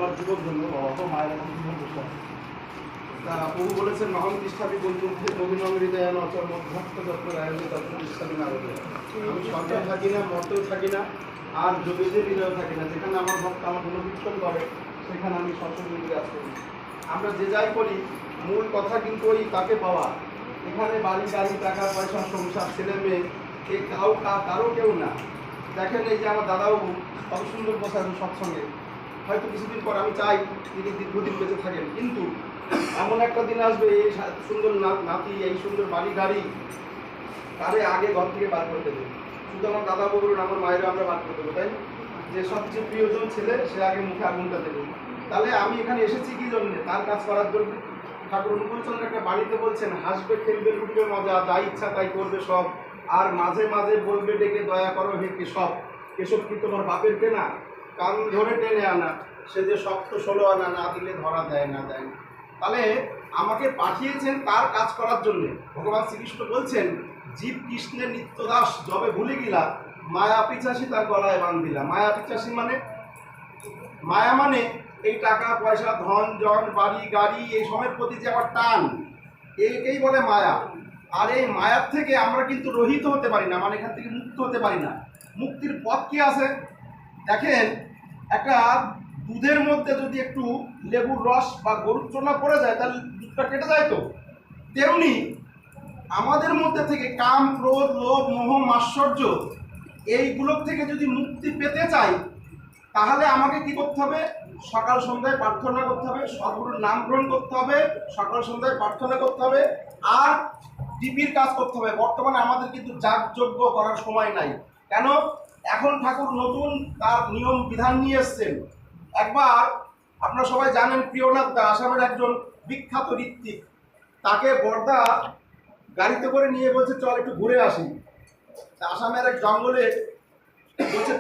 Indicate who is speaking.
Speaker 1: আমার যুবক জন্য বাবা মায়ের মতো জীবন বসে তা প্রভু বলেছেন মহান তিষ্ঠাপি বন্ধুকে নবীনম হৃদয়ান অচল মধ্যস্থ যত্ন রায়ণী তত্ত্ব তিষ্ঠাপি নারদ। আমি সরকার থাকি না, মর্তেও থাকি না, আর যোগীদের হৃদয়েও থাকি না। যেখানে আমার ভক্ত আমার গুণকীর্তন করে সেখানে আমি সবসময় বিরাজ করি। আমরা যে যাই করি মূল কথা কিন্তু ওই তাকে পাওয়া। এখানে বাড়ি গাড়ি টাকা পয়সা সংসার ছেলে মেয়ে এই কারো কেউ না। দেখেন এই যে আমার দাদাবাবু কত সুন্দর বসাবেন সৎসঙ্গে, হয়তো কিছুদিন পর আমি চাই তিনি দীর্ঘদিন বেঁচে থাকেন, কিন্তু এমন একটা দিন আসবে এই সুন্দর নাতি এই সুন্দর বাড়ি গাড়ি তারে আগে ঘর থেকে বার করে দেবে। শুধু আমার দাদাবাবু বলুন আমার মায়েরা আমরা বার করে দেবো, তাই যে সবচেয়ে প্রিয়জন ছেলে সে আগে মুখে আগুনটা দেবে। তাহলে আমি এখানে এসেছি কি জন্য? তার কাজ করার জন্য। ঠাকুর অনুকূলচন্দ্র একটা বাড়িতে বলছেন হাসবে খেলবে লুটবে মজা যা ইচ্ছা তাই করবে সব, আর মাঝে মাঝে বলবে ডেকে দয়া করো হে কেশব, কেশব কি তোমার বাপের কেনা? কান ধরে টেনে আনা, সে যে শক্ত 16 আনা না দিলে ধরা দেয় না। তাহলে আমাকে পাঠিয়েছেন তার কাজ করার জন্য। ভগবান শ্রীকৃষ্ণ বলছেন জীব কৃষ্ণের নিত্যদাস যবে ভুলে গিলা মায়া পিছাসী তার গলায় বান্ধিলা। মায়া পিছাসী মানে মায়া মানে এই টাকা পয়সা ধন জন বাড়ি গাড়ি এই সবের প্রতি যে আবার টান, এইটাই বলে মায়া। আর এই মায়ার থেকে আমরা কিন্তু রহিত হতে পারি না, মানে এখান থেকে মুক্ত হতে পারি না। মুক্তির পথ কি আছে দেখেন, একটা দুধের মধ্যে যদি একটু লেবুর রস বা গরুর চোনা পড়ে যায় তাহলে দুধটা কেটে যায়। তো তেমনি আমাদের মধ্যে থেকে কাম ক্রোধ লোভ মোহ মাৎসর্য এইগুলোর থেকে যদি মুক্তি পেতে চাই তাহলে আমাকে কি করতে হবে? সকাল সন্ধ্যায় প্রার্থনা করতে হবে, সদ্গুরুর নাম গ্রহণ করতে হবে, সকাল সন্ধ্যায় প্রার্থনা করতে হবে, আর টিপির কাজ করতে হবে। বর্তমানে আমাদের কিন্তু যাগযজ্ঞ করার সময় নাই। কেন? এখন ঠাকুর নতুন তার নিয়ম বিধান নিয়ে এসছেন। একবার আপনারা সবাই জানেন প্রিয়নাথ দা আসামের একজন বিখ্যাত ঋত্বিক, তাকে বর্দা গাড়িতে করে নিয়ে বলছে চল একটু ঘুরে আসি। আসামের এক জঙ্গলে বলছে